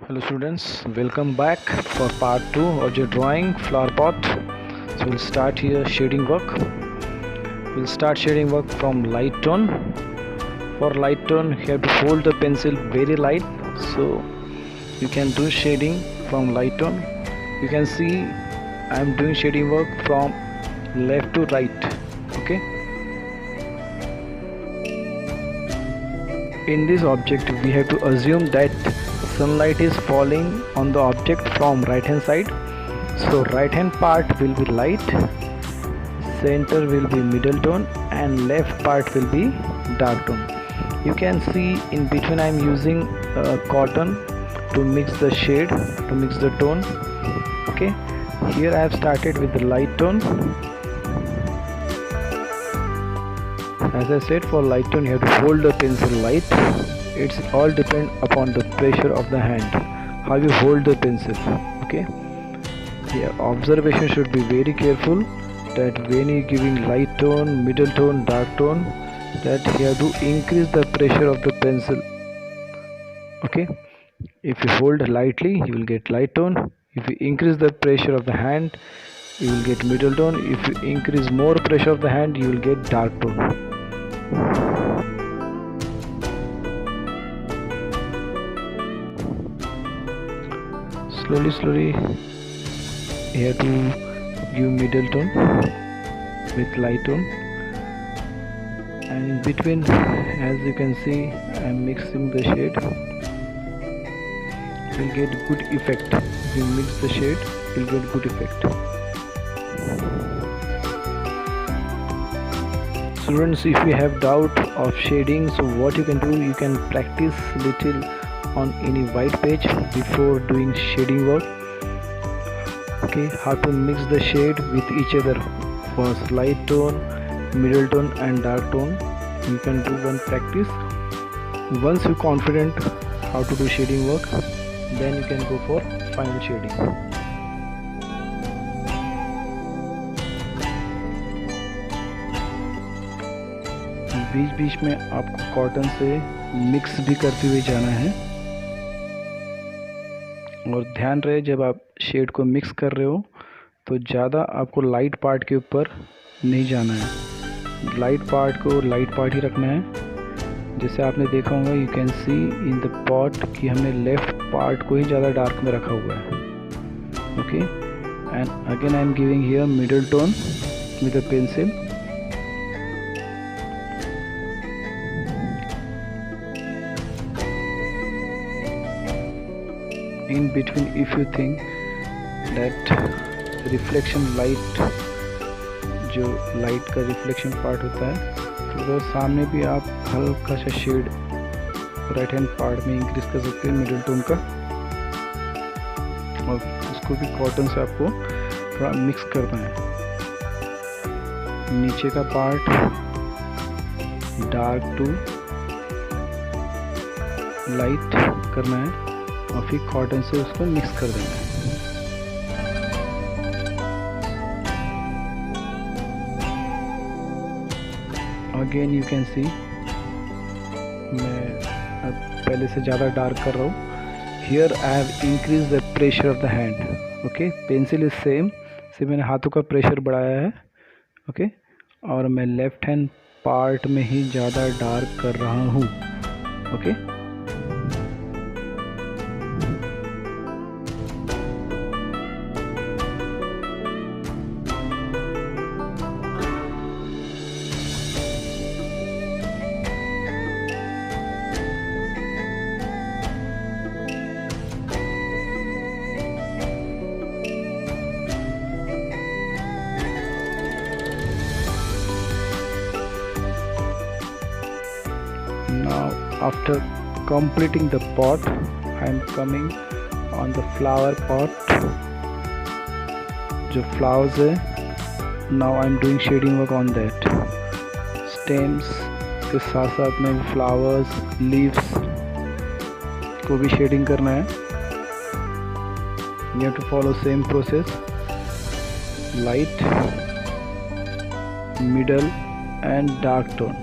Hello students, welcome back for part 2 of your drawing flower pot. So we'll start here shading work. We'll start shading work from light tone. For light tone you have to hold the pencil very light so you can do shading from light tone. You can see I am doing shading work from left to right. Okay. In this object we have to assume that sunlight is falling on the object from right hand side, so right hand part will be light, center will be middle tone and left part will be dark tone. You can see in between I am using cotton to mix the shade, to mix the tone. Okay, here I have started with the light tone. As I said, for light tone you have to hold the pencil light. It's all depend upon the pressure of the hand, how you hold the pencil. Okay, yeah, observation should be very careful that when you giving light tone, middle tone, dark tone, that you have to increase the pressure of the pencil. Okay, if you hold lightly you will get light tone. If you increase the pressure of the hand you will get middle tone. If you increase more pressure of the hand you will get dark tone. Slowly you have to give middle tone with light tone, and in between as you can see I am mixing the shade. You will get good effect. If you mix the shade you will get good effect. Students, if you have doubt of shading, so what you can do, you can practice little on any white page before doing shading work. Okay, how to mix the shade with each other. First light tone, middle tone and dark tone. You can do one practice. Once you're confident how to do shading work, then you can go for final shading. बीच बीच में आपको cotton से mix भी करते हुए जाना है, और ध्यान रहे जब आप शेड को मिक्स कर रहे हो तो ज़्यादा आपको लाइट पार्ट के ऊपर नहीं जाना है, लाइट पार्ट को लाइट पार्ट ही रखना है। जैसे आपने देखा होगा, you can C in the pot कि हमने लेफ़्ट पार्ट को ही ज़्यादा डार्क में रखा हुआ है। Okay, and again I am giving here middle tone with a pencil. In between, if you think that reflection light, जो लाइट का रिफ्लेक्शन पार्ट होता है, तो सामने भी आप हल्का सा शेड राइट हैंड पार्ट में इंक्रीज कर सकते हैं मिडिल टोन का, और उसको भी कॉटन से आपको थोड़ा मिक्स करना है. नीचे का पार्ट डार्क टू लाइट करना है और फिर कॉटन से उसको मिक्स कर देना है. अगेन यू कैन सी मैं अब पहले से ज़्यादा डार्क कर रहा हूँ. Here I have increase the pressure of the hand. Okay, pencil is same, से मैंने हाथों का प्रेशर बढ़ाया है. ओके, और मैं लेफ्ट हैंड पार्ट में ही ज़्यादा डार्क कर रहा हूँ. Okay, now after completing the pot I am coming on the flower pot. जो flowers है, now I am doing shading work on that. stems के साथ साथ में flowers, leaves को भी shading करना है. you have to follow same process, light, middle and dark tone.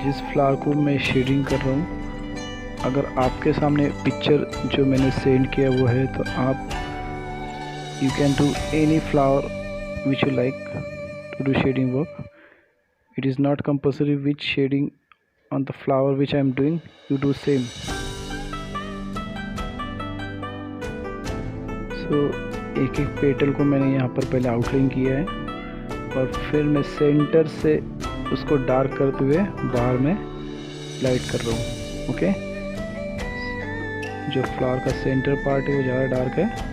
जिस फ्लावर को मैं शेडिंग कर रहा हूँ, अगर आपके सामने पिक्चर जो मैंने सेंड किया वो है तो आप you can do any flower which you like to do shading work. It is not compulsory which shading on the flower which I am doing, you do same. So एक एक petal को मैंने यहाँ पर पहले आउटलाइन किया है और फिर मैं सेंटर से उसको डार्क करते हुए बाहर में लाइट कर रहा हूँ. ओके, जो फ्लावर का सेंटर पार्ट है वो ज़्यादा डार्क है.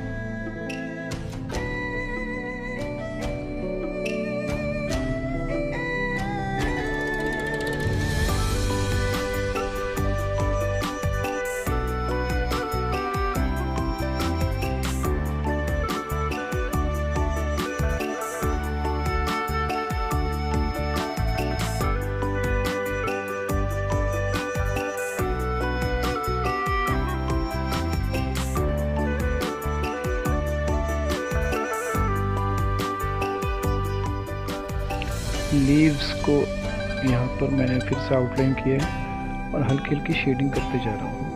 लीव्स को यहाँ पर मैंने फिर से आउटलाइन किया है और हल्की हल्की शेडिंग करते जा रहा हूँ.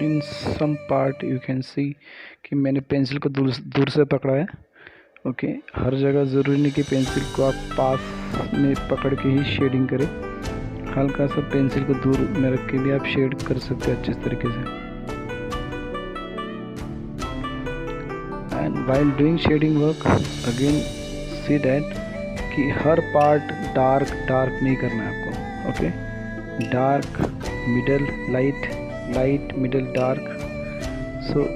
In some part you can see कि मैंने पेंसिल को दूर से पकड़ा है. ओके, हर जगह ज़रूरी नहीं कि पेंसिल को आप पास में पकड़ के ही शेडिंग करें. हल्का सा पेंसिल को दूर में रख के भी आप शेड कर सकते हैं अच्छे तरीके से. And while doing shading work again see that कि हर पार्ट डार्क नहीं करना है आपको. Okay, dark middle light middle dark. So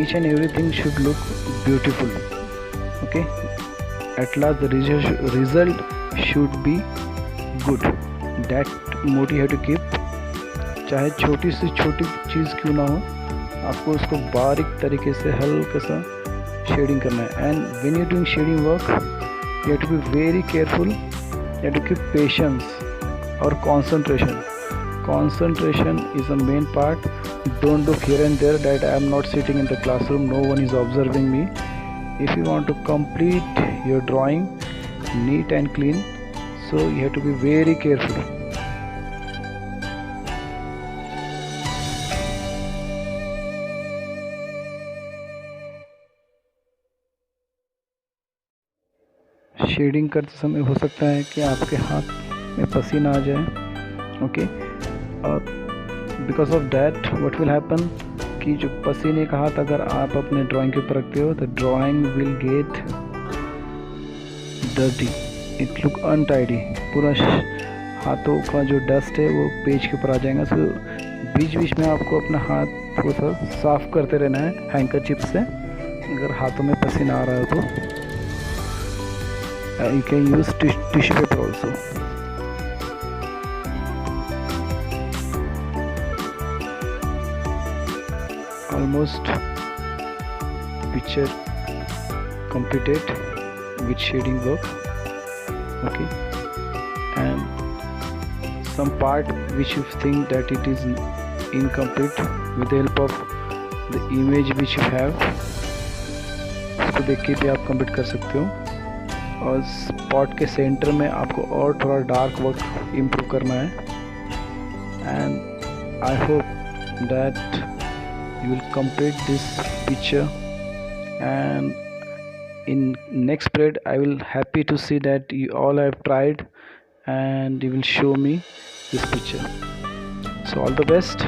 each and everything should look beautiful. Okay, at last the result should be good. That mode you have to keep. चाहे छोटी से छोटी चीज़ क्यों ना हो, आपको उसको बारीक तरीके से हल्का सा शेडिंग करना है. And when you doing shading work you have to be very careful. You have to keep patience और concentration. Concentration is the main part. Don't look here and there that I am not sitting in the classroom, no one is observing me. If you want to complete your drawing neat and clean, so you have to be very careful. Shading करते समय हो सकता है कि आपके हाथ में पसीना आ जाए. ओके, और because of that what will happen कि जो पसीने का हाथ अगर आप अपने ड्राइंग के ऊपर रखते हो तो drawing will get dirty, it look untidy. पूरा हाथों का जो डस्ट है वो पेज के ऊपर आ जाएगा. सो बीच बीच में आपको अपना हाथ थोड़ा सा साफ करते रहना है हैंकरचिप से. अगर हाथों में पसीना आ रहा है तो you can use tissue paper also. Almost picture completed with shading work. Okay, and some part which you think that it is incomplete, with the help of the image which you have, उसको देख के भी आप complete कर सकते हो. और spot के सेंटर में आपको और थोड़ा डार्क वर्क इम्प्रूव करना है. And I hope that you will complete this picture. And in next period I will happy to see that you all have tried and you will show me this picture. So all the best,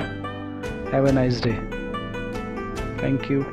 have a nice day. Thank you.